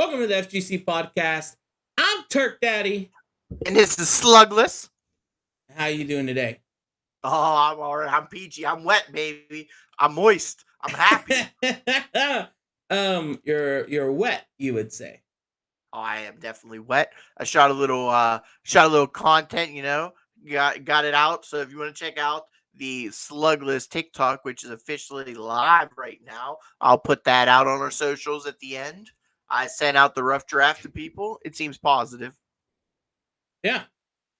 Welcome to the FGC Podcast. I'm Turk Daddy. And this is Slugless. How you doing today? Oh, I'm all right. I'm peachy. I'm wet, baby. I'm moist. I'm happy. You're wet, you would say. Oh, I am definitely wet. I shot a little content, got it out. So if you want to check out the Slugless TikTok, which is officially live right now, I'll put that out on our socials at the end. I sent out the rough draft to people. It seems positive. Yeah.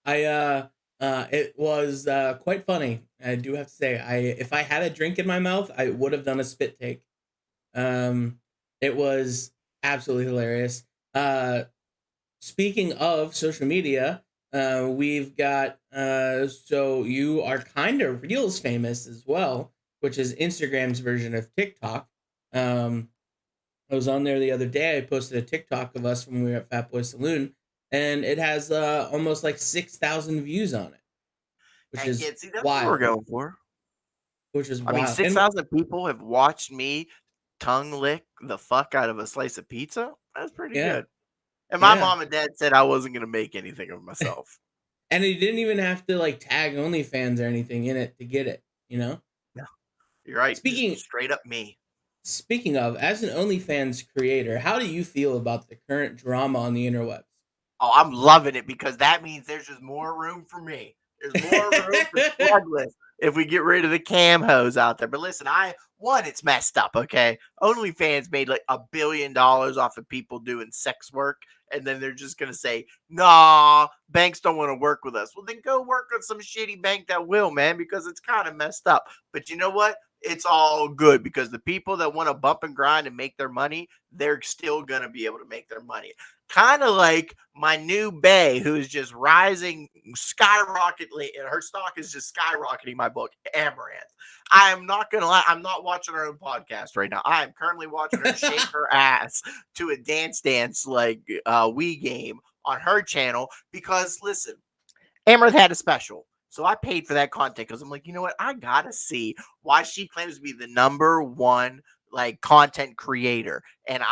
It was quite funny. I do have to say, if I had a drink in my mouth, I would have done a spit take. It was absolutely hilarious. Speaking of social media, we've got so you are kind of Reels famous as well, which is Instagram's version of TikTok. I was on there the other day. I posted a TikTok of us when we were at Fat Boy Saloon, and it has almost like 6,000 views on it, which is that's wild. what we're going for. Which is wild. I mean, 6,000 people have watched me tongue lick the fuck out of a slice of pizza. That's pretty good. And my mom and dad said I wasn't going to make anything of myself. And you didn't even have to like tag OnlyFans or anything in it to get it, No, you're right. Just straight up me. Speaking of, as an OnlyFans creator, how do you feel about the current drama on the interwebs? Oh, I'm loving it because that means there's just more room for me. There's more room for Slugless if we get rid of the cam hoes out there. But listen, it's messed up, okay? OnlyFans made like $1 billion off of people doing sex work, and then they're just going to say, nah, banks don't want to work with us. Well, then go work on some shitty bank that will, man, because it's kind of messed up. But you know what? It's all good because the people that want to bump and grind and make their money, they're still going to be able to make their money. Kind of like my new bae who's just rising skyrocketingly, and her stock is just skyrocketing. My book, Amaranth. I am not going to lie. I'm not watching her own podcast right now. I am currently watching her shake her ass to a dance like Wii game on her channel because, listen, Amaranth had a special. So I paid for that content because I'm like, you know what? I got to see why she claims to be the number one like content creator. And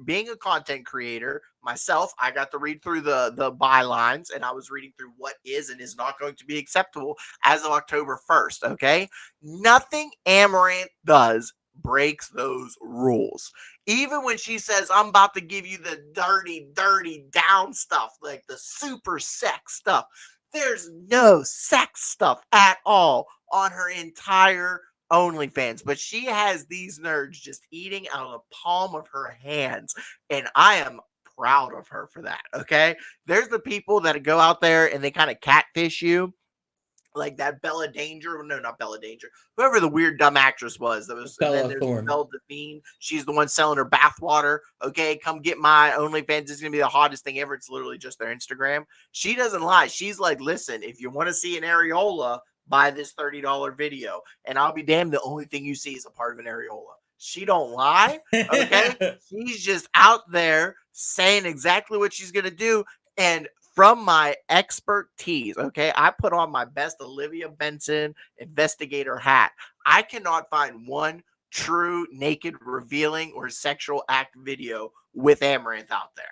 being a content creator myself, I got to read through the bylines, and I was reading through what is and is not going to be acceptable as of October 1st. Okay. Nothing Amaranth does breaks those rules. Even when she says, I'm about to give you the dirty down stuff, like the super sex stuff, there's no sex stuff at all on her entire OnlyFans, but she has these nerds just eating out of the palm of her hands, and I am proud of her for that, okay? There's the people that go out there and they kind of catfish you, like that Bella Danger. No, not Bella Danger. Whoever the weird dumb actress was. That was Bella and then there's Thorne. Belle Delphine. She's the one selling her bathwater. Okay, come get my OnlyFans. It's gonna be the hottest thing ever. It's literally just their Instagram. She doesn't lie. She's like, listen, if you want to see an areola, buy this $30 video, and I'll be damned. The only thing you see is a part of an areola. She don't lie. Okay, she's just out there saying exactly what she's gonna do, and from my expertise, okay, I put on my best Olivia Benson investigator hat. I cannot find one true naked, revealing, or sexual act video with Amaranth out there.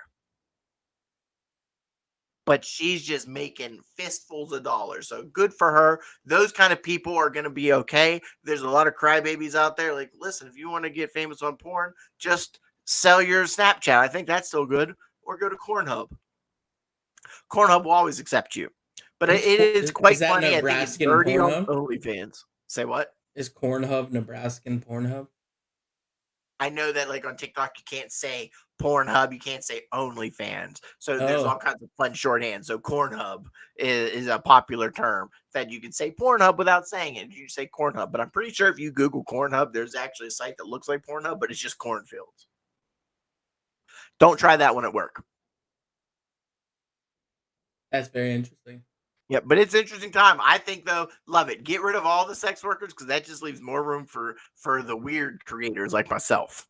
But she's just making fistfuls of dollars. So good for her. Those kind of people are going to be okay. There's a lot of crybabies out there. Like, listen, if you want to get famous on porn, just sell your Snapchat. I think that's still good. Or go to Cornhub. Cornhub will always accept you. But it is quite funny. I think it's dirty on OnlyFans. Say what? Is Cornhub Nebraskan Pornhub? I know that like on TikTok, you can't say Pornhub. You can't say OnlyFans. So there's all kinds of fun shorthand. So Cornhub is a popular term that you can say Pornhub without saying it. You say Cornhub. But I'm pretty sure if you Google Cornhub, there's actually a site that looks like Pornhub, but it's just cornfields. Don't try that one at work. That's very interesting. Yeah, but it's an interesting time. I think, though, love it. Get rid of all the sex workers because that just leaves more room for the weird creators like myself.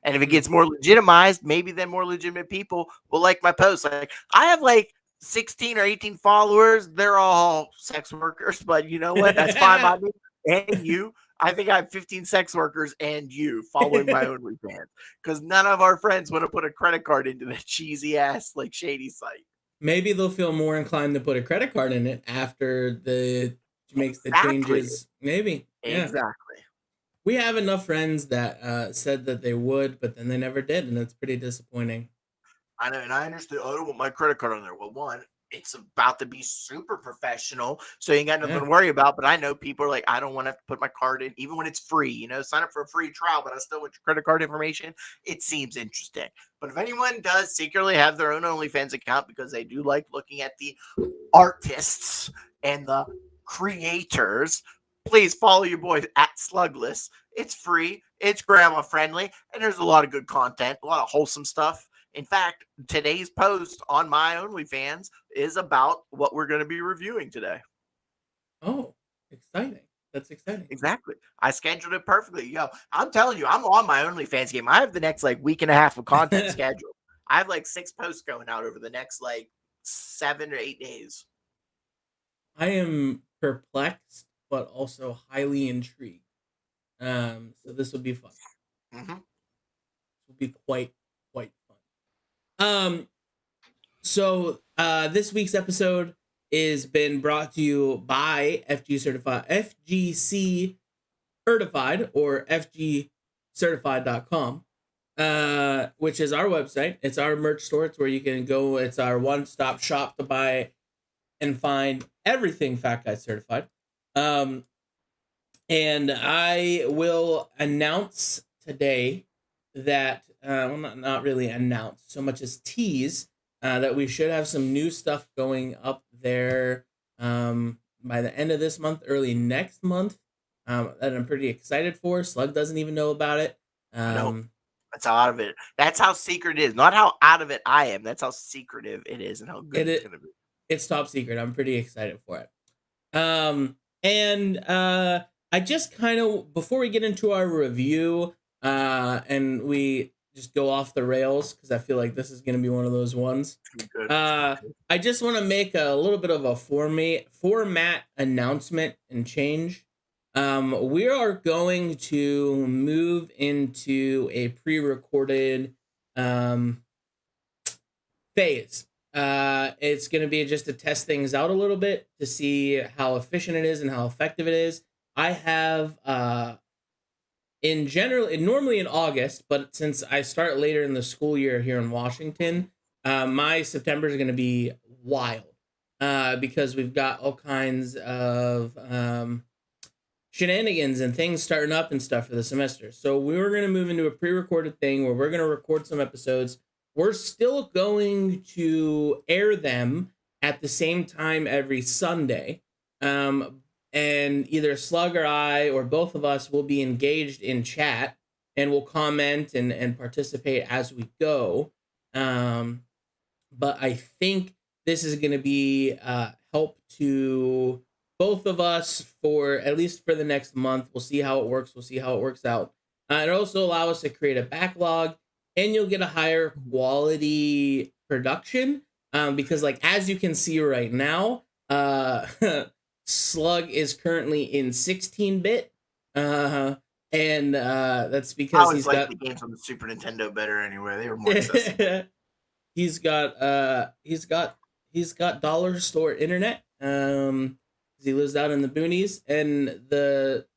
And if it gets more legitimized, maybe then more legitimate people will like my posts. Like I have like 16 or 18 followers. They're all sex workers, but you know what? That's fine by me. And you. I think I have 15 sex workers and you following my OnlyFans because none of our friends want to put a credit card into that cheesy ass like shady site. Maybe they'll feel more inclined to put a credit card in it after the makes the Exactly. changes. Maybe. Yeah. Exactly. We have enough friends that said that they would, but then they never did, and it's pretty disappointing. I know, and I understand. I don't want my credit card on there. Well, one, it's about to be super professional, so you ain't got nothing Yeah. to worry about. But I know people are like, I don't want to have to put my card in, even when it's free. Sign up for a free trial, but I still want your credit card information. It seems interesting. But if anyone does secretly have their own OnlyFans account because they do like looking at the artists and the creators, please follow your boy at Slugless. It's free, it's grandma friendly, and there's a lot of good content, a lot of wholesome stuff. In fact, today's post on my OnlyFans is about what we're going to be reviewing today. Oh, exciting. That's exciting. Exactly. I scheduled it perfectly. Yo, I'm telling you, I'm on my OnlyFans game. I have the next week and a half of content scheduled. I have 6 posts going out over the next 7 or 8 days. I am perplexed, but also highly intrigued. So this will be fun. Mm-hmm. This will be quite fun. So this week's episode is been brought to you by FGC Certified or FGCertified.com, which is our website. It's our merch store. It's where you can go. It's our one-stop shop to buy and find everything Fat Guy Certified. And I will announce today that, not really announce so much as tease, that we should have some new stuff going up there by the end of this month, early next month, that I'm pretty excited for. Slug doesn't even know about it. No, that's how out of it. That's how secret it is. Not how out of it I am. That's how secretive it is and how good it's going to be. It's top secret. I'm pretty excited for it. I just kind of, before we get into our review, and we just go off the rails, because I feel like this is going to be one of those ones. I just want to make a little bit of a format announcement and change. We are going to move into a pre-recorded phase. It's going to be just to test things out a little bit to see how efficient it is and how effective it is. I have normally in August, but since I start later in the school year here in Washington, my September is going to be wild because we've got all kinds of shenanigans and things starting up and stuff for the semester. So we were going to move into a pre-recorded thing where we're going to record some episodes. We're still going to air them at the same time every Sunday. And either Slug or I or both of us will be engaged in chat and will comment and participate as we go. But I think this is going to be help to both of us for at least for the next month. We'll see how it works. We'll see how it works out. It also allow us to create a backlog, and you'll get a higher quality production because, as you can see right now, Slug is currently in 16-bit, and that's because he's got the games on the Super Nintendo better anyway. They were more accessible. he's got dollar store internet. He lives out in the boonies, and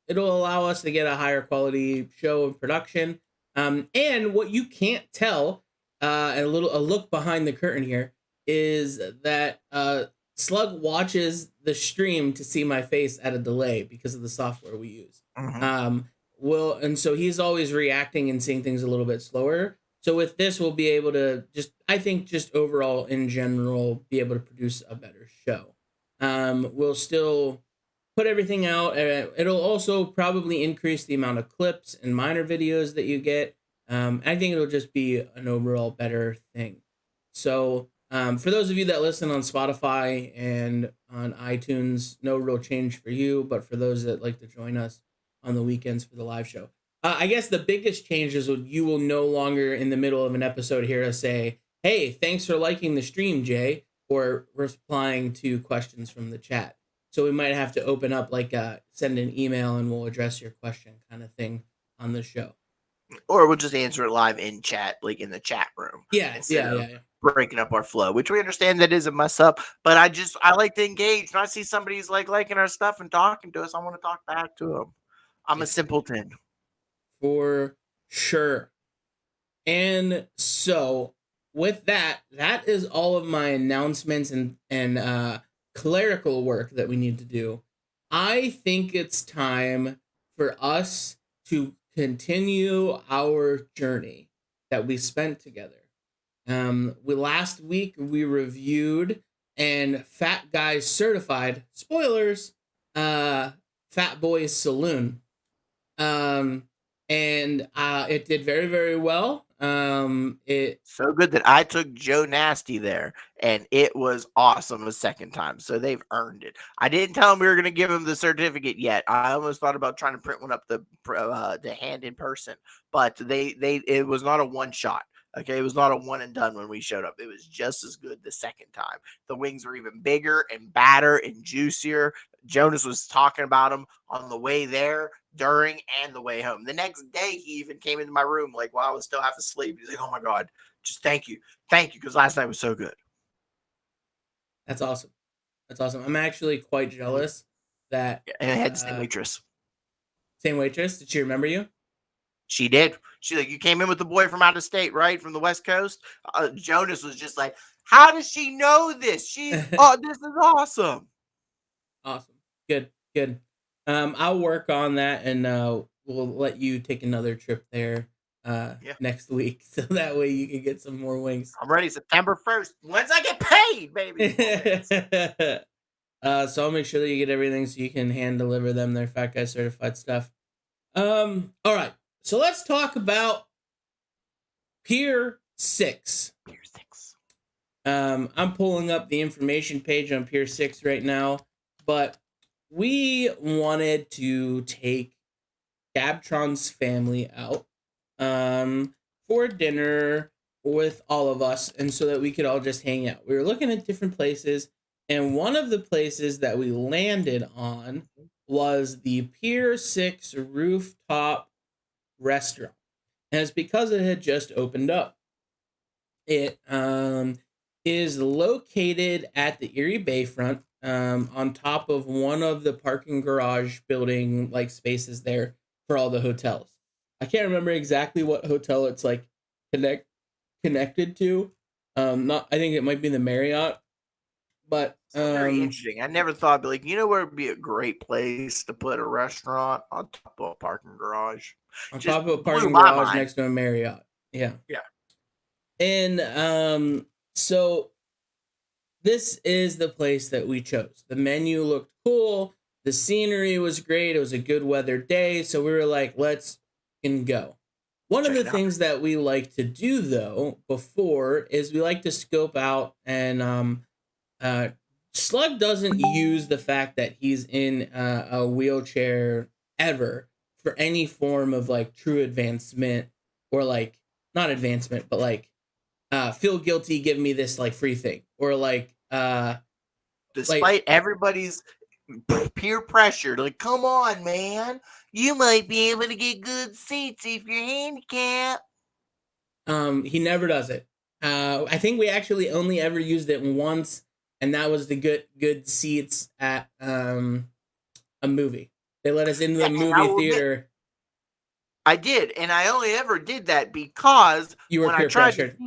it'll allow us to get a higher quality show and production. And what you can't tell, a look behind the curtain here, is that Slug watches the stream to see my face at a delay because of the software we use. Mm-hmm. And so he's always reacting and seeing things a little bit slower. So with this, we'll be able to just overall in general, be able to produce a better show. We'll still put everything out. It'll also probably increase the amount of clips and minor videos that you get. I think it'll just be an overall better thing. So for those of you that listen on Spotify and on iTunes, no real change for you. But for those that like to join us on the weekends for the live show, I guess the biggest change is you will no longer in the middle of an episode hear us say, "Hey, thanks for liking the stream, Jay," or replying to questions from the chat. So we might have to open up like send an email and we'll address your question kind of thing on the show. Or we'll just answer it live in chat, like in the chat room. Instead of breaking up our flow, which we understand that is a mess up. But I like to engage. When I see somebody's like liking our stuff and talking to us, I want to talk back to them. I'm a simpleton. For sure. And so with that is all of my announcements and clerical work that we need to do. I think it's time for us to continue our journey that we spent together. Last week we reviewed and Fat Guys Certified, spoilers, Fat Boys Saloon. And it did very, very well. It's so good that I took Joe Nasty there, and it was awesome a second time. So they've earned it. I didn't tell them we were going to give them the certificate yet. I almost thought about trying to print one up the hand in person, but it was not a one shot. Okay, it was not a one and done when we showed up. It was just as good the second time. The wings were even bigger and badder and juicier. Jonas was talking about them on the way there, during, and the way home. The next day, he even came into my room like while I was still half asleep. He's like, "Oh my God, just thank you, because last night was so good." That's awesome. That's awesome. I'm actually quite jealous that. And I had the same waitress. Same waitress? Did she remember you? She did. She's like, "You came in with the boy from out of state, right? From the West Coast?" Jonas was just like, "How does she know this? This is awesome." Awesome. Good. I'll work on that, and we'll let you take another trip there next week, so that way you can get some more wings. I'm ready September 1st. Once I get paid, baby. So I'll make sure that you get everything so you can hand deliver them their Fat Guy Certified stuff. All right. So let's talk about Pier 6. Pier 6. I'm pulling up the information page on Pier 6 right now, but we wanted to take Gabtron's family out for dinner with all of us, and so that we could all just hang out. We were looking at different places, and one of the places that we landed on was the Pier 6 Rooftop restaurant. And it's because it had just opened up. It is located at the Erie Bayfront, on top of one of the parking garage building like spaces there for all the hotels. I can't remember exactly what hotel it's like connected to. I think it might be the Marriott. But very interesting. I never thought, but where would be a great place to put a restaurant on top of a parking garage? On top of a parking garage next to a Marriott. Yeah. And so this is the place that we chose. The menu looked cool. The scenery was great. It was a good weather day. So we were like, let's go. One of the things that we like to do, though, before is we like to scope out, and Slug doesn't use the fact that he's in a wheelchair ever for any form of like true advancement, or like not advancement, but like feel guilty, give me this like free thing, or like despite everybody's peer pressure, like, come on, man, you might be able to get good seats if you're handicapped. He never does it. I think we actually only ever used it once, and that was the good seats at a movie. They let us into the movie theater. I did, and I only ever did that because you were peer pressured.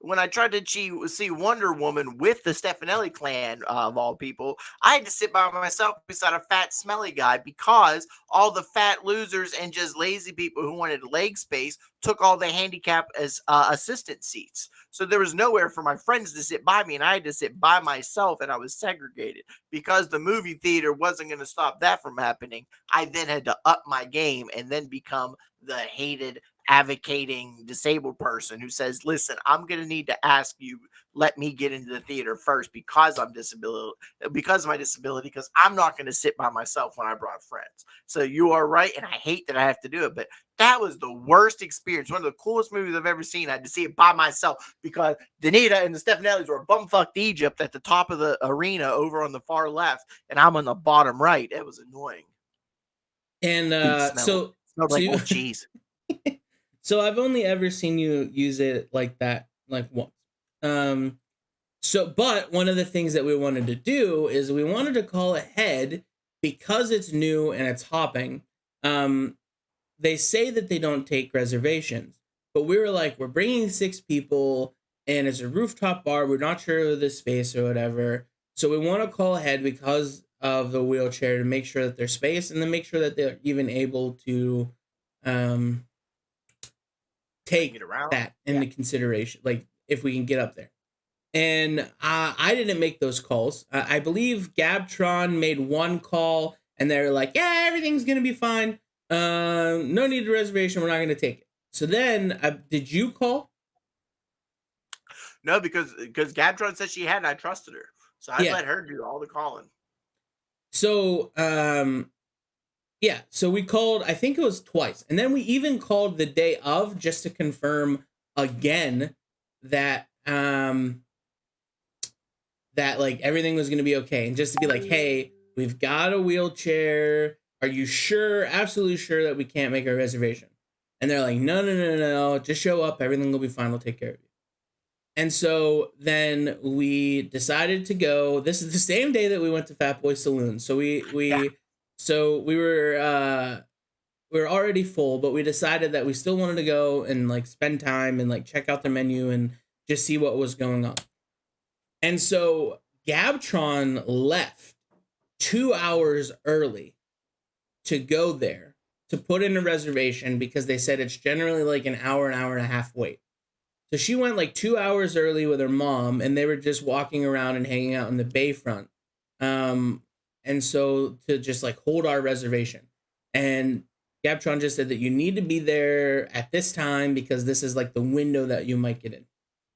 When I tried to see Wonder Woman with the Stefanelli clan, of all people, I had to sit by myself beside a fat, smelly guy because all the fat losers and just lazy people who wanted leg space took all the handicap as assistant seats. So there was nowhere for my friends to sit by me, and I had to sit by myself, and I was segregated. Because the movie theater wasn't going to stop that from happening, I then had to up my game and then become the hated advocating disabled person who says, listen, I'm going to need to ask you, let me get into the theater first because because of my disability, because I'm not going to sit by myself when I brought friends. So you are right. And I hate that I have to do it, but that was the worst experience. One of the coolest movies I've ever seen. I had to see it by myself because Danita and the Stefanellis were bumfucked Egypt at the top of the arena over on the far left, and I'm on the bottom right. It was annoying. And Smelled like you, old cheese. so I've only ever seen you use it like that, like once. But one of the things that we wanted to do is we wanted to call ahead because it's new and it's hopping. They say that they don't take reservations, but we were like, we're bringing 6 people and it's a rooftop bar. We're not sure of the space or whatever. So we want to call ahead because of the wheelchair to make sure that there's space and then make sure that they're even able to take that into consideration, like if we can get up there. And I didn't make those calls. I believe Gabtron made one call and they're like, yeah, everything's going to be fine. No need to reservation. We're not going to take it. So then did you call? No, because Gabtron said she had, and I trusted her. So I let her do all the calling. So, yeah, so we called, I think it was twice. And then we even called the day of just to confirm again that, that like everything was going to be okay. And just to be like, hey, we've got a wheelchair. Are you sure, absolutely sure that we can't make a reservation? And they're like, no, just show up. Everything will be fine. We'll take care of you. And so then we decided to go. This is the same day that we went to Fat Boy Saloon. So we were already full, but we decided that we still wanted to go and like spend time and like check out their menu and just see what was going on. And so Gabtron left 2 hours early to go there to put in a reservation because they said it's generally like an hour and a half wait. So she went like 2 hours early with her mom, and they were just walking around and hanging out in the bayfront. And so to just like hold our reservation. And Gabtron just said that you need to be there at this time because this is like the window that you might get in.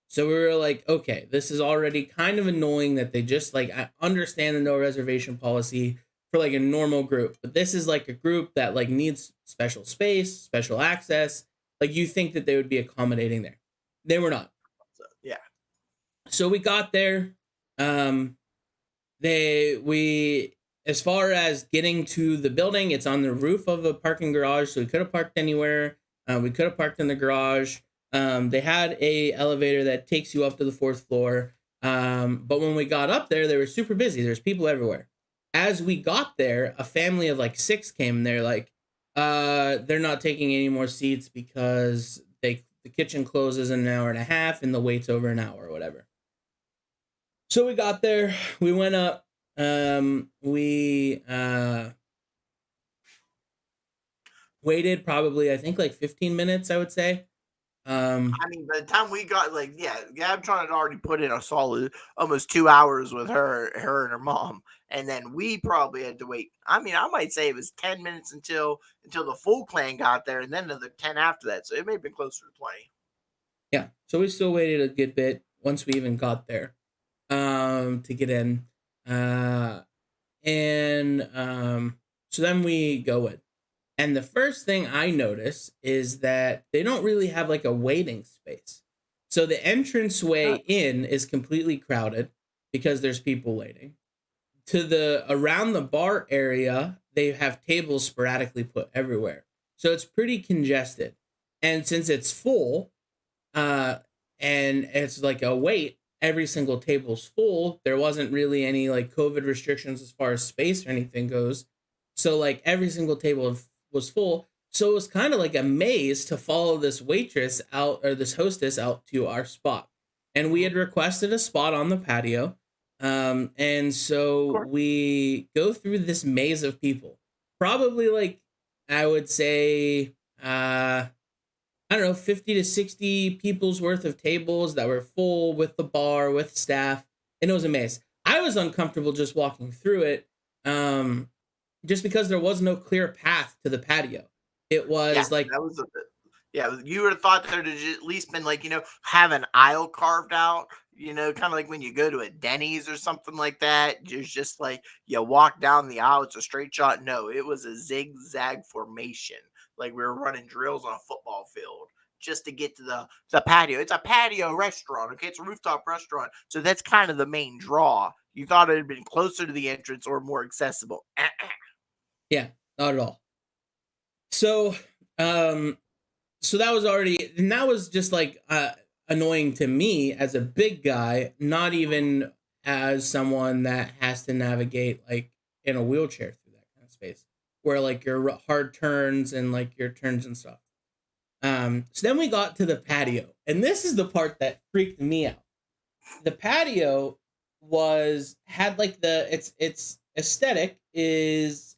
So we were like, okay, this is already kind of annoying that they just like, I understand the no reservation policy for like a normal group, but this is like a group that like needs special space, special access. Like you think that they would be accommodating there. They were not. Yeah. So we got there. As far as getting to the building, it's on the roof of a parking garage. So we could have parked anywhere. We could have parked in the garage. They had a elevator that takes you up to the 4th floor. But when we got up there, they were super busy. There's people everywhere. As we got there, a family of like 6 came and they're like, they're not taking any more seats because the kitchen closes in an hour and a half and the wait's over an hour or whatever. So we got there, we went up, we waited probably, I think like 15 minutes, I would say. I mean, by the time we got Gabtron had already put in a solid almost 2 hours with her and her mom. And then we probably had to wait. I mean, I might say it was 10 minutes until the full clan got there, and then another 10 after that. So it may have been closer to 20. Yeah. So we still waited a good bit once we even got there, to get in. So then we go in. And the first thing I notice is that they don't really have like a waiting space. So the entranceway in is completely crowded because there's people waiting. Around the bar area, they have tables sporadically put everywhere. So it's pretty congested. And since it's full, and it's like a wait, every single table's full. There wasn't really any like COVID restrictions as far as space or anything goes. So like every single table was full. So it was kind of like a maze to follow this waitress out or this hostess out to our spot. And we had requested a spot on the patio. And so we go through this maze of people, probably like, I would say, I don't know, 50 to 60 people's worth of tables that were full with the bar, with staff. And it was a maze. I was uncomfortable just walking through it. Just because there was no clear path to the patio. It was Yeah, you would have thought there'd have at least been like, have an aisle carved out, kind of like when you go to a Denny's or something like that. There's just like you walk down the aisle, it's a straight shot. No, it was a zigzag formation, like we were running drills on a football field just to get to the patio. It's a patio restaurant, okay? It's a rooftop restaurant. So that's kind of the main draw. You thought it had been closer to the entrance or more accessible. Yeah, not at all. So, so that was already, and that was just like annoying to me as a big guy, not even as someone that has to navigate like in a wheelchair through that kind of space where like your hard turns and like your turns and stuff. So then we got to the patio, and this is the part that freaked me out. The patio had like its aesthetic is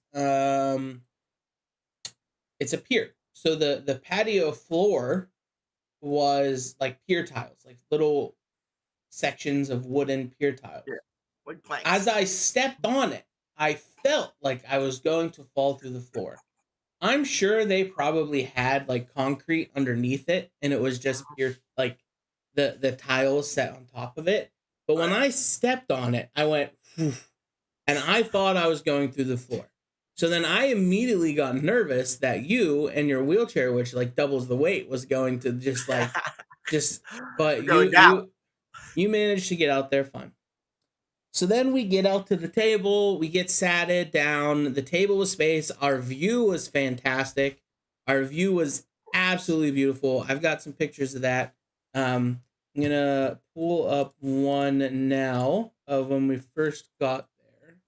it's a pier. So the patio floor was like pier tiles, like little sections of wooden pier tiles. Yeah, like planks. As I stepped on it, I felt like I was going to fall through the floor. I'm sure they probably had like concrete underneath it, and it was just pure like the tiles set on top of it. But when I stepped on it, I went, phew, and I thought I was going through the floor. So then I immediately got nervous that you and your wheelchair, which like doubles the weight, was going to but you managed to get out there fine. So then we get out to the table, we get satted down. The table was space. Our view was fantastic. Our view was absolutely beautiful. I've got some pictures of that. I'm gonna pull up one now of when we first got there.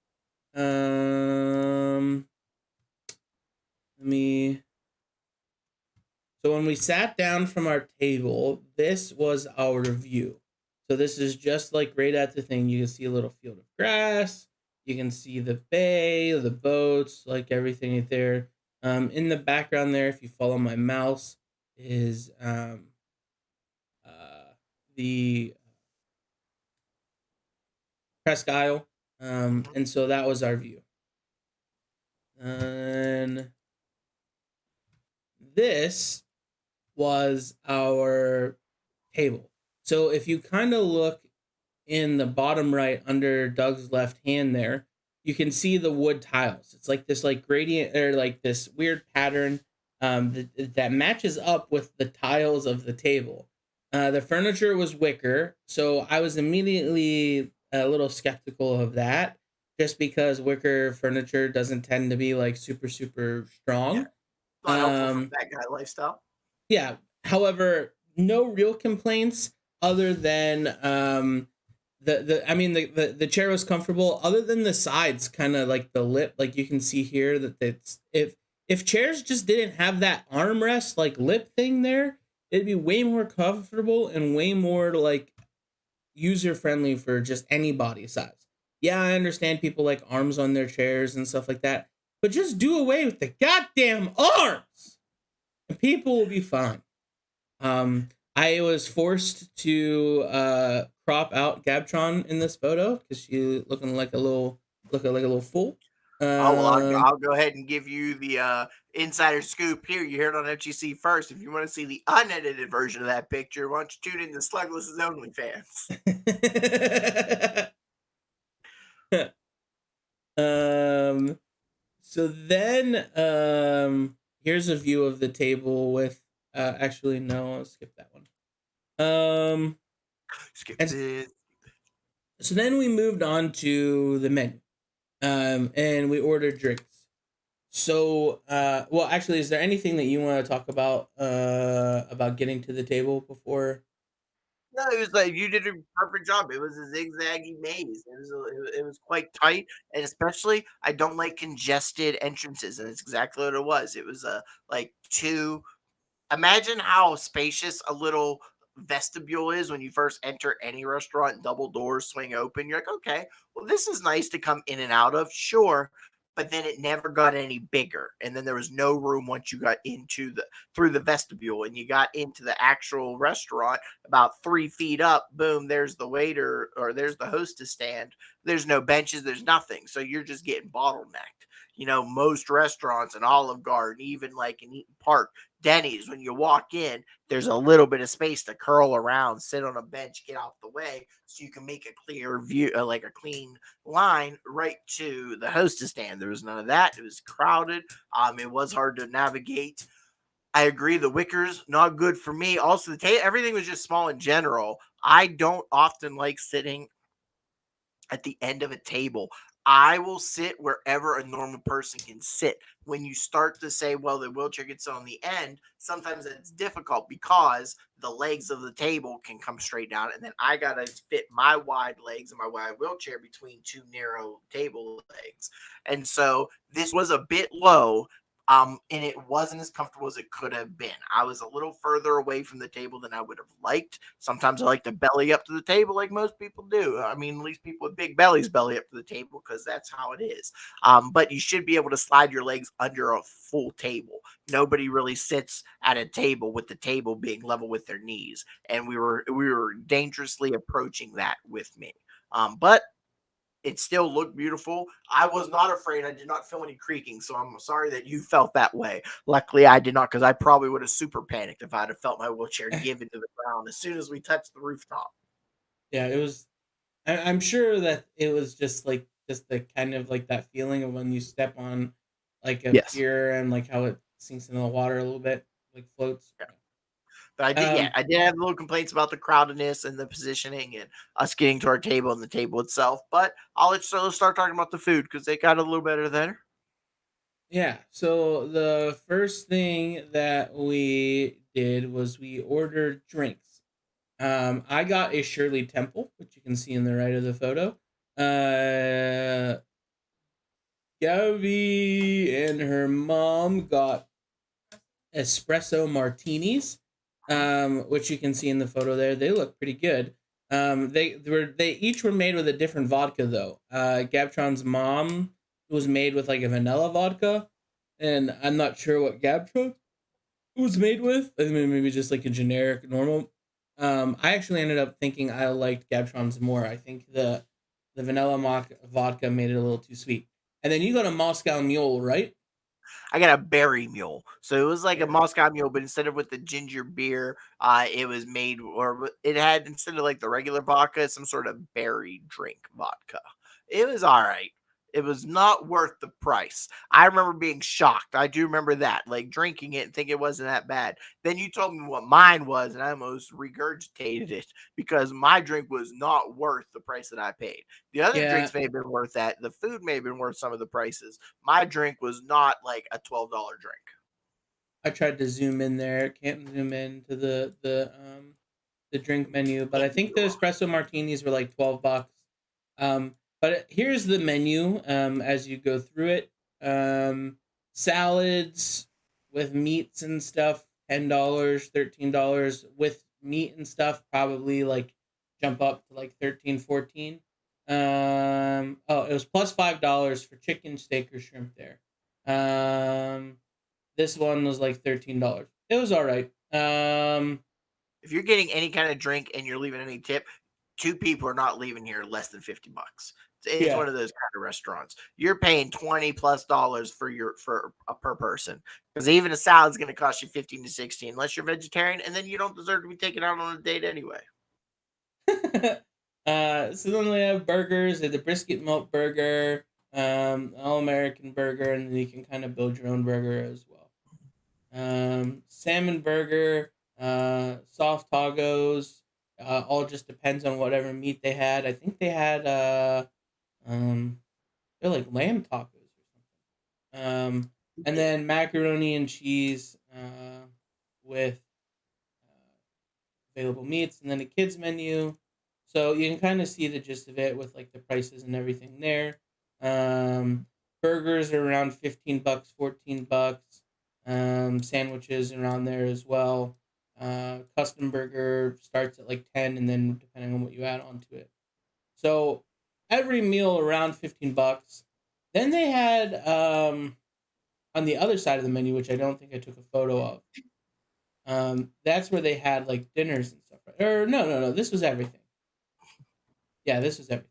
So when we sat down from our table, this was our view. So this is just like right at the thing. You can see a little field of grass. You can see the bay, the boats, like everything right there. In the background there, if you follow my mouse, is the Presque Isle. And so that was our view. And this was our table. So if you kind of look in the bottom right under Doug's left hand there, you can see the wood tiles. It's like this like gradient or like this weird pattern that matches up with the tiles of the table. The furniture was wicker, so I was immediately a little skeptical of that just because wicker furniture doesn't tend to be like super, super strong. Yeah. Not helpful for that guy lifestyle. Yeah. However, no real complaints other than the chair was comfortable other than the sides, kind of like the lip, like you can see here that it's if chairs just didn't have that armrest like lip thing there, it'd be way more comfortable and way more like user friendly for just any body size. Yeah, I understand people like arms on their chairs and stuff like that, but just do away with the goddamn arms and people will be fine. I was forced to crop out Gabtron in this photo because she looking like a little fool. I'll go ahead and give you the insider scoop here. You heard it on FGC first. If you want to see the unedited version of that picture, why don't you tune in to Slugless's OnlyFans? So then here's a view of the table with actually no, I'll skip that one. Skip it. So then we moved on to the menu. And we ordered drinks. So well actually, is there anything that you want to talk about getting to the table before? No, it was like you did a perfect job. It was a zigzaggy maze. It was quite tight, and especially I don't like congested entrances, and it's exactly what it was. It was like two. Imagine how spacious a little vestibule is when you first enter any restaurant. Double doors swing open. You're like, okay, well, this is nice to come in and out of, sure. But then it never got any bigger, and then there was no room once you got through the vestibule and you got into the actual restaurant. About 3 feet up, boom, there's the waiter or there's the hostess stand. There's no benches, there's nothing, so you're just getting bottlenecked. Most restaurants in Olive Garden, even like in Eaton Park, Denny's, when you walk in, there's a little bit of space to curl around, sit on a bench, get out the way, so you can make a clear view, like a clean line right to the hostess stand. There was none of that. It was crowded. It was hard to navigate. I agree. The wickers not good for me. Also, everything was just small in general. I don't often like sitting at the end of a table. I will sit wherever a normal person can sit. When you start to say, well, the wheelchair gets on the end, sometimes it's difficult because the legs of the table can come straight down. And then I got to fit my wide legs and my wide wheelchair between two narrow table legs. And so this was a bit low. And it wasn't as comfortable as it could have been. I was a little further away from the table than I would have liked. Sometimes I like to belly up to the table like most people do. I mean, at least people with big bellies belly up to the table because that's how it is. But you should be able to slide your legs under a full table. Nobody really sits at a table with the table being level with their knees, and we were dangerously approaching that with me. But it still looked beautiful. I was not afraid. I did not feel any creaking, so I'm sorry that you felt that way. Luckily, I did not, because I probably would have super panicked if I'd have felt my wheelchair give into the ground as soon as we touched the rooftop. Yeah, it was. I'm sure that it was just the kind of like that feeling of when you step on like a Yes. pier and like how it sinks into the water a little bit, like floats. Yeah. But Um, I did have little complaints about the crowdedness and the positioning and us getting to our table and the table itself. But let's start talking about the food because they got a little better there. yeah. So the first thing that we did was we ordered drinks. I got a Shirley Temple, which you can see in the right of the photo. Uh, Gabby and her mom got espresso martinis, which you can see in the photo there. They look pretty good. They each were made with a different vodka though. Gabtron's mom was made with like a vanilla vodka, and I'm not sure what Gabtron was made with. I mean, maybe just like a generic normal. I actually ended up thinking I liked Gabtron's more. I think the vanilla vodka made it a little too sweet. And then you got a Moscow Mule, right? I got a berry mule. So it was like a Berry. Moscow mule, but instead of with the ginger beer, it was made, or it had, instead of like the regular vodka, some sort of berry drink vodka. It was all right. It was not worth the price. I remember being shocked. I do remember that, like drinking it and thinking it wasn't that bad. Then you told me what mine was, and I almost regurgitated it because my drink was not worth the price that I paid. The other Yeah, drinks may have been worth that. The food may have been worth some of the prices. My drink was not like a $12 drink. I tried to zoom in there. Can't zoom in to the drink menu, but I think the espresso martinis were like $12. But here's the menu. As you go through it, salads with meats and stuff, $10, $13 with meat and stuff, probably like jump up to like 13, 14. Oh, it was plus $5 for chicken, steak, or shrimp there. This one was like $13. It was all right. If you're getting any kind of drink and you're leaving any tip, two people are not leaving here less than $50. It's Yeah, one of those kind of restaurants. You're paying $20+ for a per person, because even a salad's going to cost you 15 to 16 unless you're vegetarian, and then you don't deserve to be taken out on a date anyway. so then we have burgers. The brisket melt burger, all American burger, and then you can kind of build your own burger as well. Salmon burger, soft tacos. All just depends on whatever meat they had. I think they had they're like lamb tacos or something. And then macaroni and cheese with available meats, and then a kids menu. So you can kind of see the gist of it with like the prices and everything there. Burgers are around $15, $14. Sandwiches around there as well. Custom burger starts at like 10, and then depending on what you add onto it. So every meal around $15. Then they had on the other side of the menu, which I don't think I took a photo of. That's where they had like dinners and stuff. Right? Or no. This was everything. Yeah, this was everything.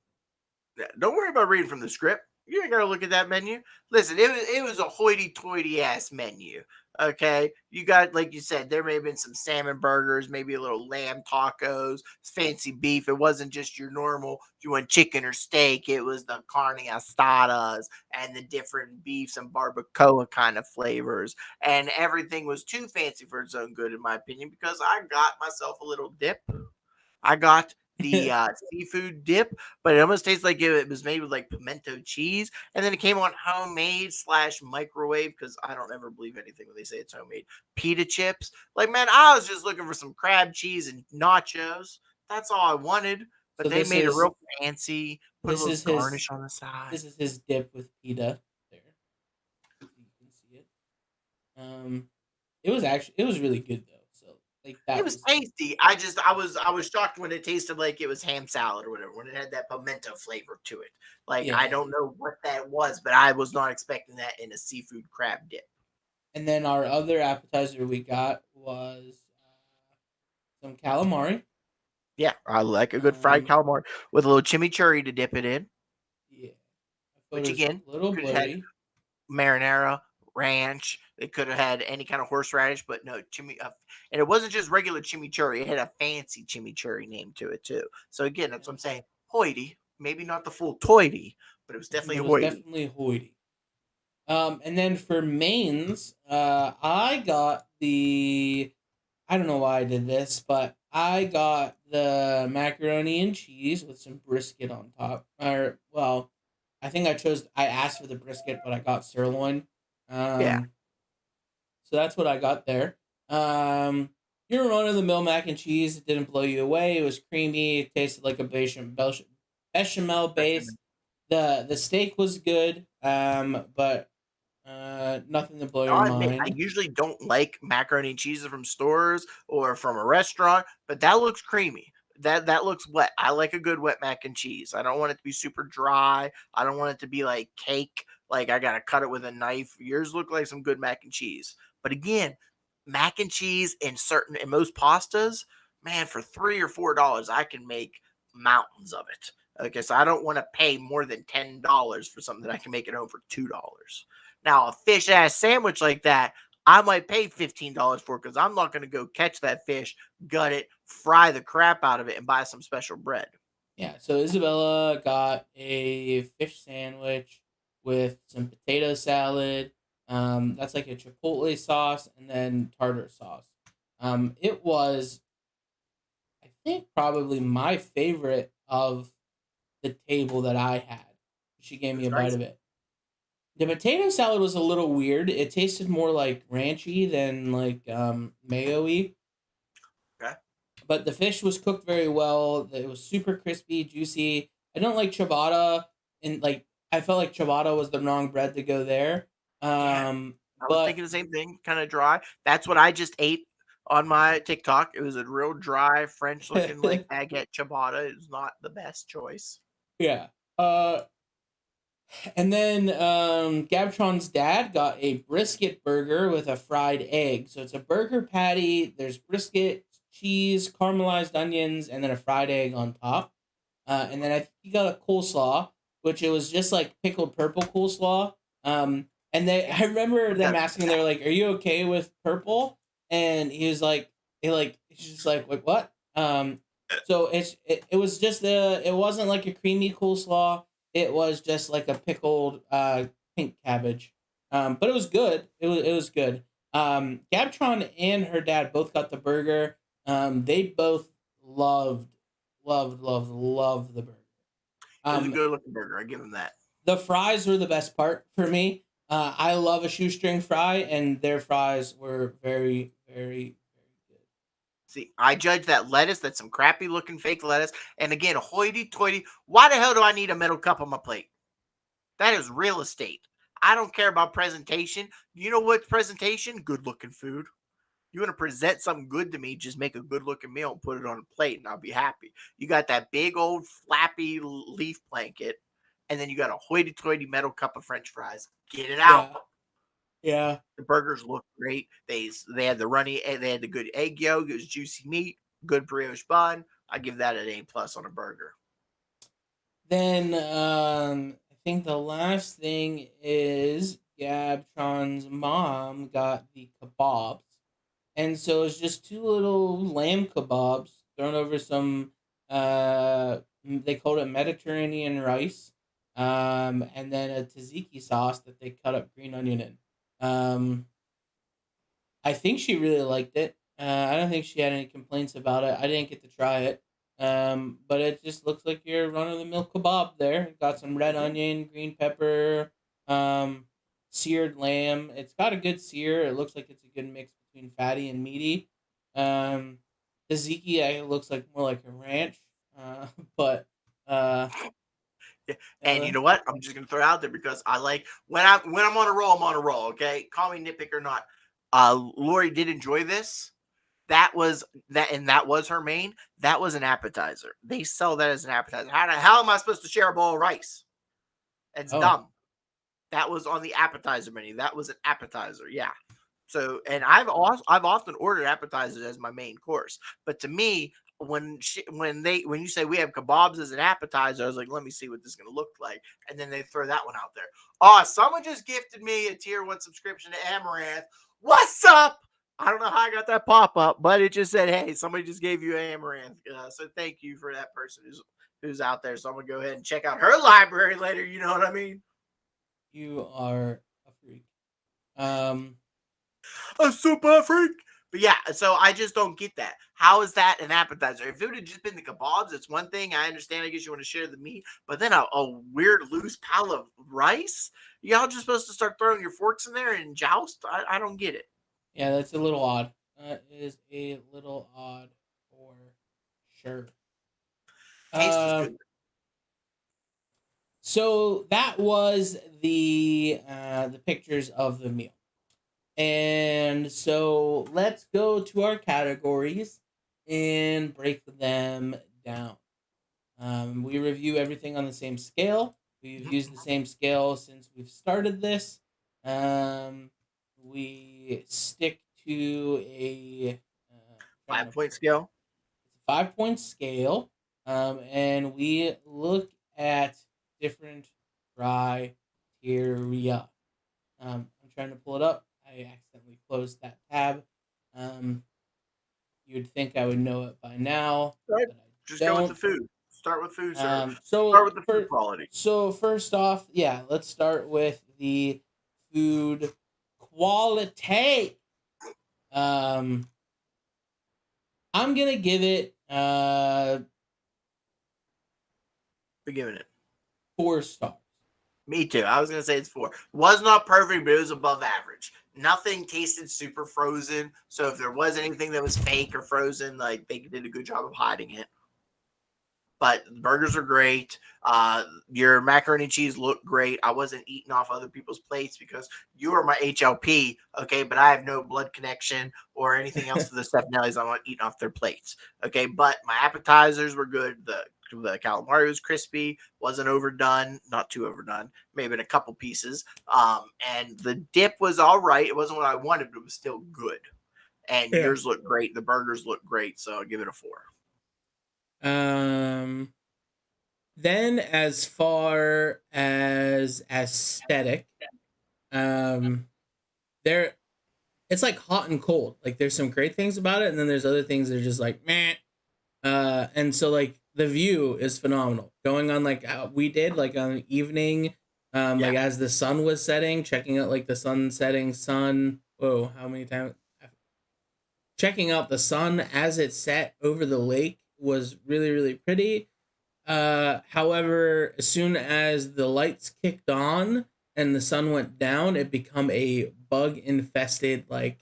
Yeah, don't worry about reading from the script. You ain't gotta look at that menu. Listen, it was a hoity-toity ass menu. Okay, you got, like you said, there may have been some salmon burgers, maybe a little lamb tacos, fancy beef. It wasn't just your normal, you want chicken or steak. It was the carne asadas and the different beefs and barbacoa kind of flavors. And everything was too fancy for its own good, in my opinion, because I got myself a little dip. I got the seafood dip, but it almost tastes like it was made with like pimento cheese, and then it came on homemade slash microwave because I don't ever believe anything when they say it's homemade. Pita chips, like man, I was just looking for some crab cheese and nachos. That's all I wanted, but So they this made it is real fancy. Put a this little is his garnish on the side. this is his dip with pita. There, so you can see it. It was really good though. So like It that was was tasty. I was shocked when it tasted like it was ham salad or whatever, when it had that pimento flavor to it. Like I yeah. don't know what that was, but I was not expecting that in a seafood crab dip. And then our other appetizer we got was some calamari. Yeah, I like a good fried Um, calamari with a little chimichurri to dip it in, yeah, my which photo's again a little could have had blurry. marinara, ranch. It could have had any kind of horseradish, but no and it wasn't just regular chimichurri. It had a fancy chimichurri name to it too. So again, that's Yeah, what I'm saying. Hoity, maybe not the full toity, but it was but definitely it was hoity. definitely hoity. And then for mains, I got the. I don't know why I did this, but I got the macaroni and cheese with some brisket on top. Or well, I think I asked for the brisket, but I got sirloin. Yeah. Um, so that's what I got there. Um, your run of the mill mac and cheese. It didn't blow you away. It was creamy. It tasted like a bechamel base. The steak was good. But nothing to blow your I'll admit, I mind. usually don't like macaroni and cheese from stores or from a restaurant, but that looks creamy. That looks wet. I like a good wet mac and cheese. I don't want it to be super dry. I don't want it to be like cake. Like I gotta cut it with a knife. Yours look like some good mac and cheese. But again, mac and cheese in most pastas, man, for $3 or $4, I can make mountains of it. Okay, so I don't want to pay more than $10 for something that I can make at home for $2. Now, a fish ass sandwich like that, I might pay $15 for because I'm not going to go catch that fish, gut it, fry the crap out of it, and buy some special bread. Yeah, so Isabella got a fish sandwich with some potato salad. That's like a chipotle sauce and then tartar sauce. It was, I think, probably my favorite of the table that I had. She gave It me was a bite nice. of it. The potato salad was a little weird. It tasted more like ranchy than like mayo-y. Okay. But the fish was cooked very well. It was super crispy, juicy. I don't like ciabatta, and like I felt like ciabatta was the wrong bread to go there. Yeah. I was But thinking the same thing, kind of dry. That's what I just ate on my TikTok. It was a real dry French looking like baguette ciabatta. It was not the best choice. yeah. Uh, and then Gabtron's dad got a brisket burger with a fried egg. So it's a burger patty. There's brisket, cheese, caramelized onions, and then a fried egg on top. And then I think he got a coleslaw, which it was just like pickled purple coleslaw. And they, Yeah. I remember What them that asking, they were like, "Are you okay with purple?" And he was like, he's just like what? So it was just it wasn't like a creamy coleslaw. It was just like a pickled pink cabbage. But it was good. It was good. Gabtron and her dad both got the burger. They both loved the burger. It was a Um, good looking burger. I give him that. the fries were the best part for me. I love a shoestring fry, and their fries were very, very, very good. See, I judge that lettuce. That's some crappy looking fake lettuce. And again, hoity toity. Why the hell do I need a metal cup on my plate? That is real estate. I don't care about presentation. You know what presentation? Good looking food. You want to present something good to me, just make a good looking meal and put it on a plate, and I'll be happy. You got that big old flappy leaf blanket, and then you got a hoity toity metal cup of French fries. Get it out. Yeah, yeah. The burgers look great. They had the runny, they had the good egg yolk. It was juicy meat, good brioche bun. I give that an A+ on a burger. Then I think the last thing is Gabtron's mom got the kebabs. And so it's just two little lamb kebabs thrown over some, they called it Mediterranean rice, and then a tzatziki sauce that they cut up green onion in. I think she really liked it. I don't think she had any complaints about it. I didn't get to try it. But it just looks like your run of the mill kebab there. Got some red onion, green pepper, um, seared lamb. It's got a good sear. It looks like it's a good mix between fatty and meaty. Um, tzatziki, it looks like more like a ranch. But uh, Yeah. And you uh, know what? I'm just gonna throw it out there because I like when I'm on a roll, I'm on a roll. Okay, call me nitpick or not. Lori did enjoy this. That was her main. That was an appetizer. They sell that as an appetizer. How the hell am I supposed to share a bowl of rice? It's oh, dumb. That was on the appetizer menu. That was an appetizer. Yeah. So, and I've often ordered appetizers as my main course. But to me, when you say we have kebabs as an appetizer, I was like, let me see what this is gonna look like. And then they throw that one out there. Oh, someone just gifted me a tier 1 subscription to Amaranth. What's up? I don't know how I got that pop up, but it just said, "Hey, somebody just gave you Amaranth." So thank you for that person who's out there. So I'm gonna go ahead and check out her library later. You know what I mean? you are a freak. Um, A super freak. But yeah, so I just don't get that. How is that an appetizer? If it would have just been the kebabs, it's one thing. I understand. I guess you want to share the meat, but then a weird loose pile of rice. Y'all just supposed to start throwing your forks in there and joust. I don't get it. yeah, that's a little odd. That is a little odd for sure. Taste was Uh, good. so that was the pictures of the meal, and so let's go to our categories and break them down. We review everything on the same scale. We've used the same scale since we've started this. Um, we stick to a trying to 5 point scale. it's a 5 point scale, and we look at different criteria. I'm trying to pull it up. I accidentally closed that tab. Um, you'd think I would know it by now, Right. but I Just go with the don't. food. Start with food service. Um, Start so with the food for quality. so first off, yeah, let's start with the food quality. Um, I'm gonna give it We're giving it. 4 stars. Me too. I was gonna say it's 4. Was not perfect, but it was above average. Nothing tasted super frozen. So if there was anything that was fake or frozen, like they did a good job of hiding it. But the burgers are great. Your macaroni and cheese looked great. I wasn't eating off other people's plates because you are my HLP, okay? But I have no blood connection or anything else to the Stefanellis. I'm not eating off their plates, okay? But my appetizers were good. The calamari was crispy, wasn't overdone, not too overdone, maybe in a couple pieces. And the dip was all right. It wasn't what I wanted, but it was still good. And Yeah. yours looked great. The burgers looked great, so I'll give it a 4. Um, then as far as aesthetic, um, there it's like hot and cold. Like there's some great things about it, and then there's other things that are just like meh. And so like the view is phenomenal. Going on like we did like on the evening, Yeah. like as the sun was setting, checking out like the sun setting sun. Whoa, how many times? Checking out the sun as it set over the lake was really really pretty. However, as soon as the lights kicked on and the sun went down, it become a bug infested That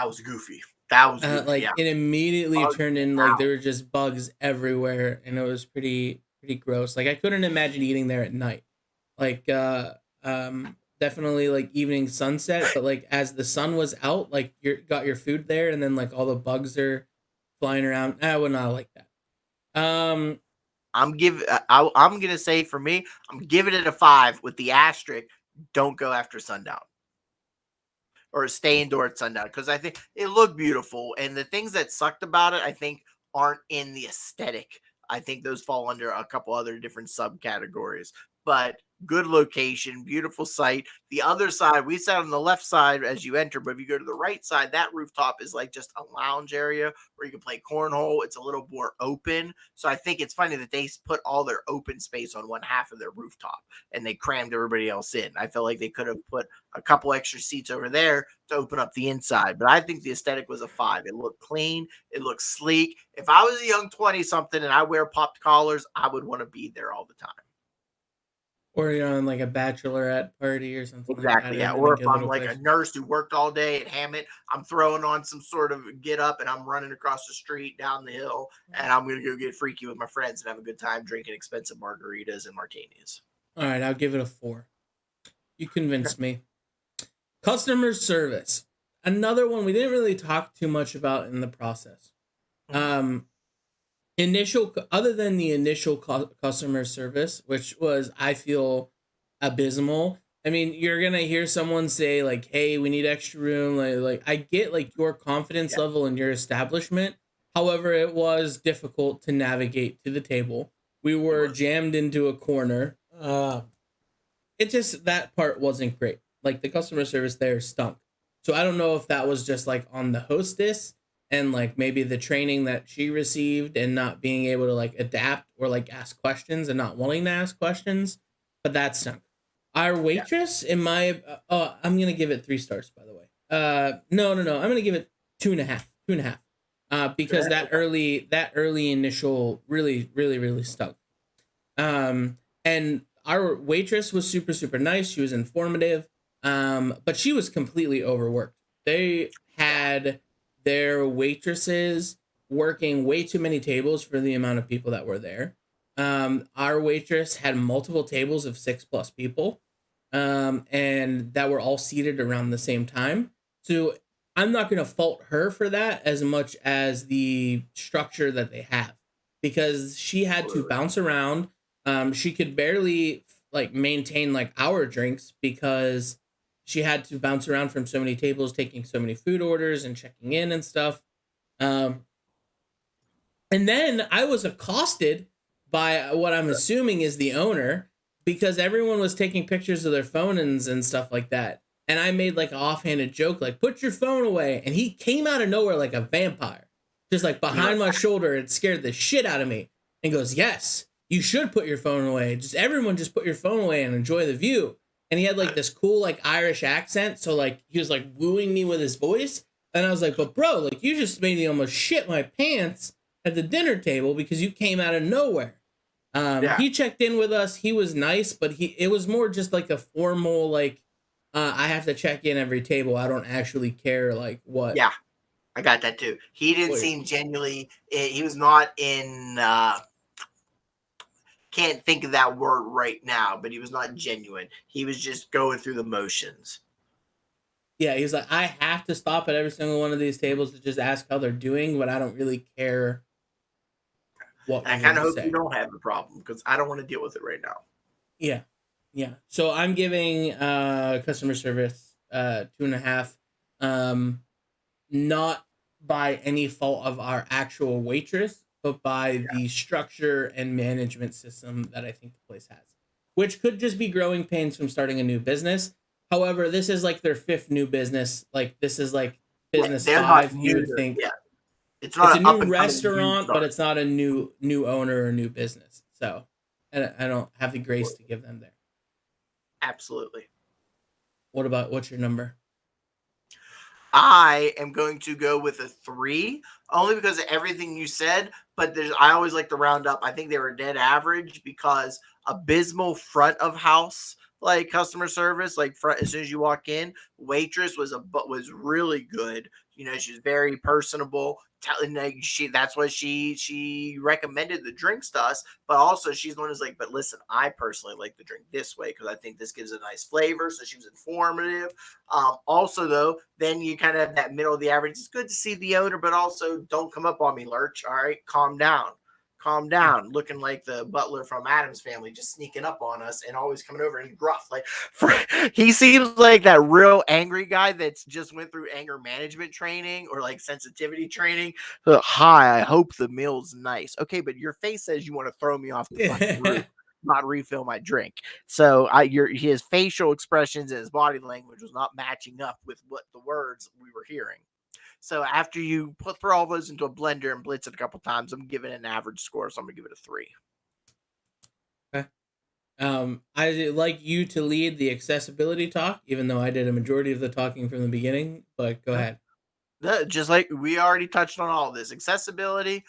was goofy. That was goofy. like Yeah. it immediately Bugs turned me in like out. there were just bugs everywhere, and it was pretty gross. Like I couldn't imagine eating there at night. Like definitely like evening sunset, but like as the sun was out, like you got your food there, and then like all the bugs are flying around. I would not like that. I'm gonna say for me, I'm giving it a 5 with the asterisk. Don't go after sundown or stay indoor at sundown because I think it looked beautiful. And the things that sucked about it, I think, aren't in the aesthetic. I think those fall under a couple other different subcategories. But good location, beautiful site. The other side, we sat on the left side as you enter, but if you go to the right side, that rooftop is like just a lounge area where you can play cornhole. It's a little more open. So I think it's funny that they put all their open space on one half of their rooftop and they crammed everybody else in. I felt like they could have put a couple extra seats over there to open up the inside. But I think the aesthetic was a 5. It looked clean. It looked sleek. If I was a young 20 something and I wear popped collars, I would want to be there all the time. Or you're on like a bachelorette party or something Exactly, like that. yeah. Or if I'm like a nurse who worked all day at Hammett, I'm throwing on some sort of get up and I'm running across the street down the hill and I'm going to go get freaky with my friends and have a good time drinking expensive margaritas and martinis. All right, I'll give it a 4. You convinced me. Customer service. Another one we didn't really talk too much about in the process. Other than the initial customer service, which was, I feel, abysmal. I mean, you're gonna hear someone say like, "Hey, we need extra room." Like I get like your confidence level in your establishment. However, it was difficult to navigate to the table. We were jammed into a corner. It just, that part wasn't great. Like the customer service there stunk. So I don't know if that was just like on the hostess and like maybe the training that she received and not being able to like adapt or like ask questions and not wanting to ask questions, but that stunk. Our waitress, in my, I'm gonna give it 3 stars, by the way. No, I'm gonna give it 2.5, because that early initial really stunk. And our waitress was super, super nice. She was informative, but she was completely overworked. They had their waitresses working way too many tables for the amount of people that were there. Our waitress had multiple tables of 6+ people, and that were all seated around the same time. So I'm not going to fault her for that as much as the structure that they have, because she had to bounce around. She could barely like maintain like our drinks because she had to bounce around from so many tables, taking so many food orders and checking in and stuff. And then I was accosted by what I'm assuming is the owner, because everyone was taking pictures of their phones and stuff like that. And I made like an offhanded joke, like, "Put your phone away." And he came out of nowhere like a vampire, just like behind my shoulder. It scared the shit out of me, and goes, "Yes, you should put your phone away. Everyone just put your phone away and enjoy the view." And he had like this cool like Irish accent. So like he was like wooing me with his voice. And I was like, "But bro, like you just made me almost shit my pants at the dinner table because you came out of nowhere." He checked in with us. He was nice, but it was more just like a formal, like, I have to check in every table. I don't actually care like what. Yeah, I got that too. He didn't seem genuinely, he was not in, can't think of that word right now, but he was not genuine. He was just going through the motions. Yeah, he's like, "I have to stop at every single one of these tables to just ask how they're doing, but I don't really care what." I kind of hope you don't have a problem, because I don't want to deal with it right now. Yeah. So I'm giving customer service 2.5. Not by any fault of our actual waitress, but by the structure and management system that I think the place has, which could just be growing pains from starting a new business. However, this is like their 5th new business. Like this is like business 5. You would think it's a new restaurant, but it's not a new owner or new business. So I don't have the grace to give them there. Absolutely. What's your number? I am going to go with a 3, only because of everything you said. But I always like to round up. I think they were dead average, because abysmal front of house like customer service, like front as soon as you walk in. Waitress was really good. You know, she's very personable. That's why she recommended the drinks to us, but also she's the one who's like, "But listen, I personally like the drink this way because I think this gives a nice flavor." So she was informative. Also though, then you kind of have that middle of the average. It's good to see the owner, but also don't come up on me, Lurch. All right, calm down. Looking like the butler from Addams Family, just sneaking up on us and always coming over and gruff. Like he seems like that real angry guy that's just went through anger management training or like sensitivity training. "Hi, I hope the meal's nice." Okay, but your face says you want to throw me off the fucking roof. not refill my drink. So his facial expressions and his body language was not matching up with what the words we were hearing. So after you throw all those into a blender and blitz it a couple times, I'm giving it an average score. So I'm gonna give it a 3. Okay. I like you to lead the accessibility talk, even though I did a majority of the talking from the beginning. But go ahead. Just like we already touched on all this, accessibility,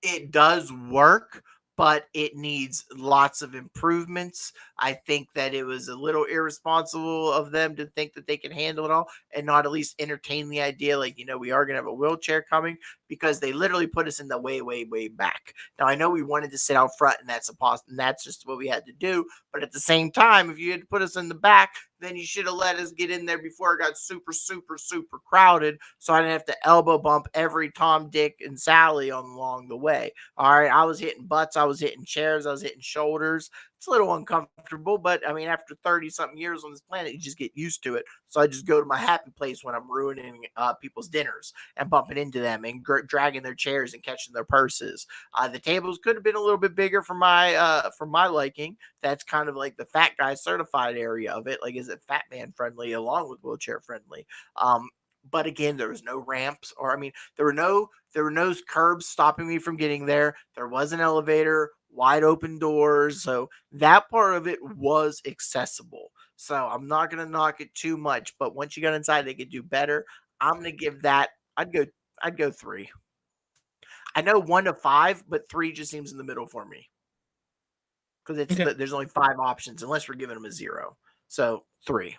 it does work, but it needs lots of improvements. I think that it was a little irresponsible of them to think that they can handle it all and not at least entertain the idea, like, we are going to have a wheelchair coming, because they literally put us in the way, way, way back. Now, I know we wanted to sit out front, and that's just what we had to do. But at the same time, if you had to put us in the back, then you should have let us get in there before it got super, super, super crowded, so I didn't have to elbow bump every Tom, Dick, and Sally along the way. All right, I was hitting butts, I was hitting chairs, I was hitting shoulders. It's a little uncomfortable, but I mean, after 30 something years on this planet, you just get used to it. So I just go to my happy place when I'm ruining people's dinners and bumping into them and dragging their chairs and catching their purses. The tables could have been a little bit bigger for my liking. That's kind of like the fat guy certified area of it. Like, is it fat man friendly along with wheelchair friendly? But again, there was no ramps, or I mean, there were no curbs stopping me from getting there. There was an elevator, wide open doors, so that part of it was accessible. So I'm not gonna knock it too much, but once you got inside, they could do better. I'm gonna give that. I'd go 3. I know 1 to 5, but 3 just seems in the middle for me, because Okay. there's only 5 options unless we're giving them a 0. So 3.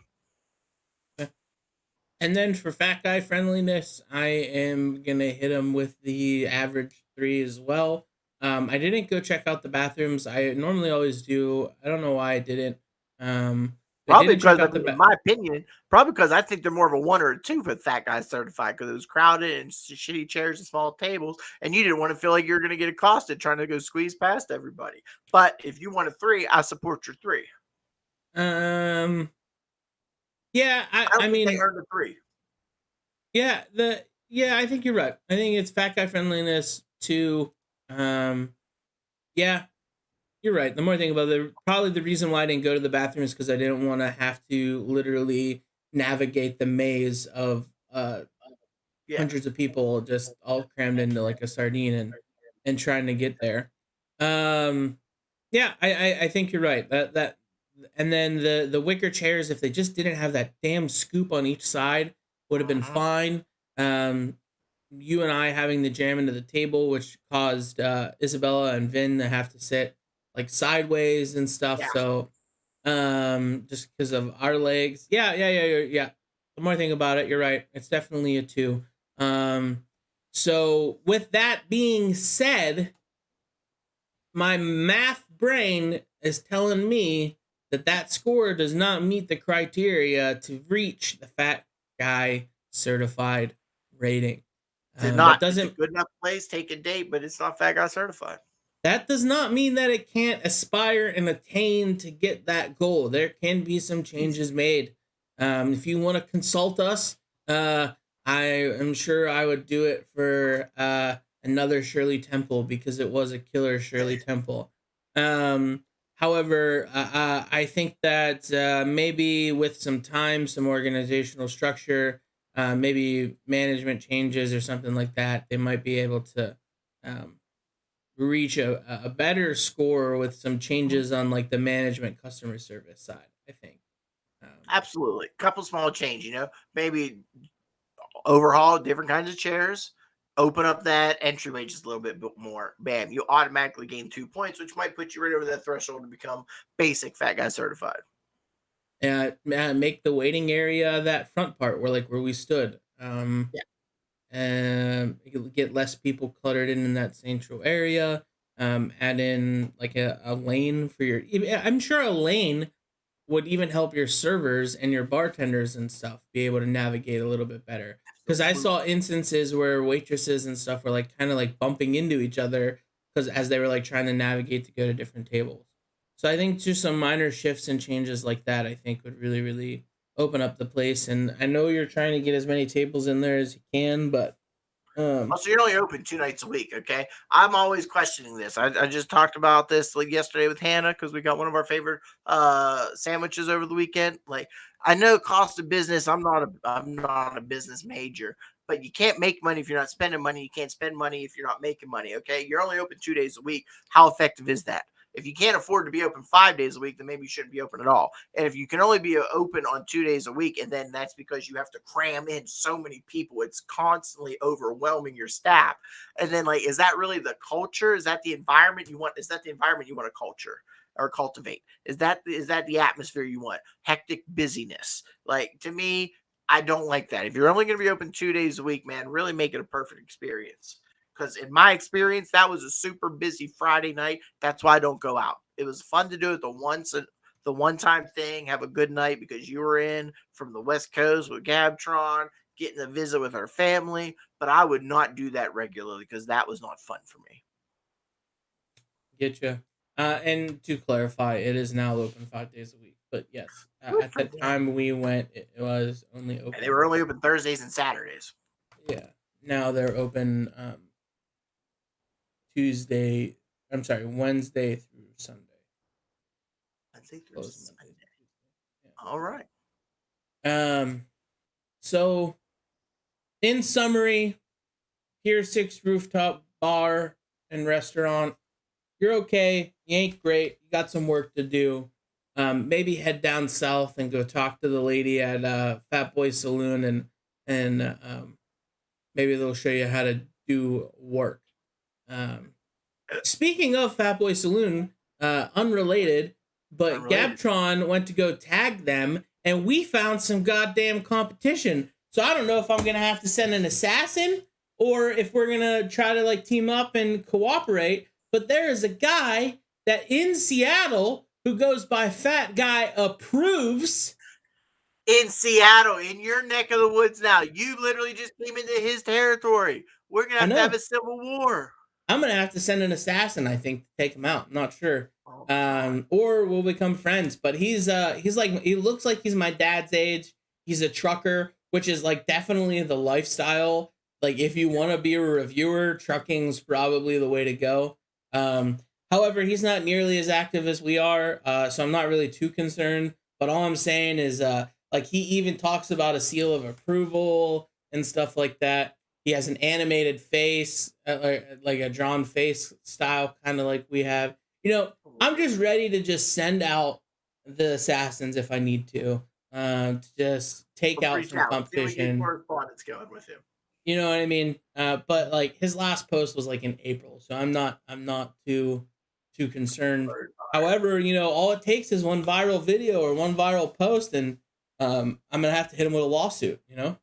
And then for fat guy friendliness, I am gonna hit him with the average 3 as well. I didn't go check out the bathrooms. I normally always do. I don't know why I didn't. I Probably didn't check because, I out the mean, in my opinion, probably because I think they're more of a 1 or a 2 for fat guy certified, because it was crowded and shitty chairs and small tables, and you didn't want to feel like you're going to get accosted trying to go squeeze past everybody. But if you want a 3, I support your 3. Yeah, I don't I think they mean, earned a 3. I think you're right. I think it's fat guy friendliness too. Yeah, you're right. The more I think about it, probably the reason why I didn't go to the bathroom is because I didn't want to have to literally navigate the maze of Yeah. hundreds of people just all crammed into like a sardine and trying to get there. Um, yeah, I think you're right. That and then the wicker chairs, if they just didn't have that damn scoop on each side, would have been Mhm. fine. You and I having to jam into the table, which caused Isabella and Vin to have to sit like sideways and stuff. Yeah. So just because of our legs. Yeah. The more I think about it, you're right. It's definitely a 2. So with that being said, my math brain is telling me that score does not meet the criteria to reach the fat guy certified rating. Did That not. It's a doesn't good enough place. Take a date, but it's not fat guy certified. that does not mean that it can't aspire and attain to get that goal. There can be some changes made. If you want to consult us, I am sure I would do it for another Shirley Temple, because it was a killer Shirley Temple. However, I think that maybe with some time, some organizational structure, maybe management changes or something like that, they might be able to reach a better score with some changes on like the management customer service side, I think. Absolutely. Couple small change, maybe overhaul different kinds of chairs, open up that entryway just a little bit more. Bam, you automatically gain 2 points, which might put you right over that threshold to become basic fat guy certified. Make the waiting area that front part where we stood. Yeah. And get less people cluttered in that central area. Add in like a lane for your. I'm sure a lane would even help your servers and your bartenders and stuff be able to navigate a little bit better. Because I saw instances where waitresses and stuff were like kind of like bumping into each other because as they were like trying to navigate to go to different tables. So I think just some minor shifts and changes like that, I think would really, really open up the place. And I know you're trying to get as many tables in there as you can, but Also, you're only open 2 nights a week, okay? I'm always questioning this. I just talked about this like yesterday with Hannah because we got one of our favorite sandwiches over the weekend. Like, I know cost of business. I'm not a business major, but you can't make money if you're not spending money. You can't spend money if you're not making money. Okay, you're only open 2 days a week. How effective is that? If you can't afford to be open 5 days a week, then maybe you shouldn't be open at all. And if you can only be open on 2 days a week, and then that's because you have to cram in so many people, it's constantly overwhelming your staff. And then, like, is that really the culture? Is that the environment you want? Is that the environment you want to culture or cultivate? Is that the atmosphere you want? Hectic busyness. Like, to me, I don't like that. If you're only going to be open 2 days a week, man, really make it a perfect experience. Because in my experience, that was a super busy Friday night. That's why I don't go out. It was fun to do it the one time thing, have a good night because you were in from the West Coast with Gabtron, getting to visit with our family. But I would not do that regularly because that was not fun for me. Get you. And to clarify, it is now open 5 days a week. But yes, Good at for the them. time we went, it was only open. And they were only open Thursdays and Saturdays. Yeah. Now they're open Wednesday through Sunday. Wednesday through Closed Sunday. Monday through Tuesday. Yeah. All right. So in summary, Pier 6 Rooftop Bar and Restaurant, you're okay. You ain't great. You got some work to do. Maybe head down south and go talk to the lady at Fat Boy Saloon, and maybe they'll show you how to do work. Speaking of Fat Boy Saloon, unrelated, but Gabtron went to go tag them, and we found some goddamn competition. So I don't know if I'm gonna have to send an assassin or if we're gonna try to like team up and cooperate. But there is a guy that in Seattle who goes by Fat Guy Approves. In Seattle, in your neck of the woods now. You literally just came into his territory. We're going to have a civil war. I'm going to have to send an assassin, I think, to take him out. I'm not sure. Or we'll become friends. But he's like, he looks like he's my dad's age. He's a trucker, which is like definitely the lifestyle. Like if you want to be a reviewer, trucking's probably the way to go. However, he's not nearly as active as we are. So I'm not really too concerned. But all I'm saying is, like he even talks about a seal of approval and stuff like that. He has an animated face, like a drawn face style, kind of like we have. You know, I'm just ready to just send out the assassins if I need to just take out some competition. Correspondence going with him. You know what I mean? But like his last post was like in April, so I'm not too concerned. However, you know, all it takes is one viral video or one viral post, and I'm gonna have to hit him with a lawsuit. You know?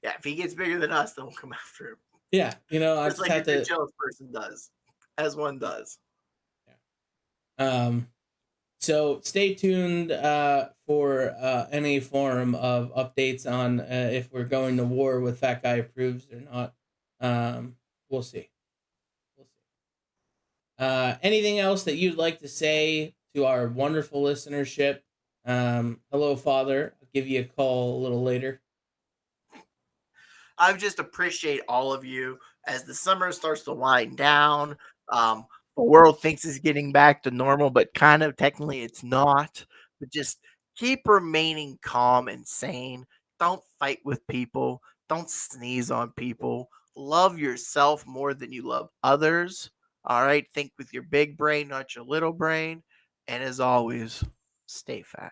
Yeah, if he gets bigger than us, then we'll come after him. Yeah, you know, I just just like have to. Jealous person does, as one does. Yeah. So stay tuned for any form of updates on if we're going to war with Fat Guy Approves or not. We'll see. Anything else that you'd like to say to our wonderful listenership? Hello, Father. I'll give you a call a little later. I just appreciate all of you as the summer starts to wind down. The world thinks it's getting back to normal, but kind of technically it's not. But just keep remaining calm and sane. Don't fight with people. Don't sneeze on people. Love yourself more than you love others. All right. Think with your big brain, not your little brain. And as always, stay fat.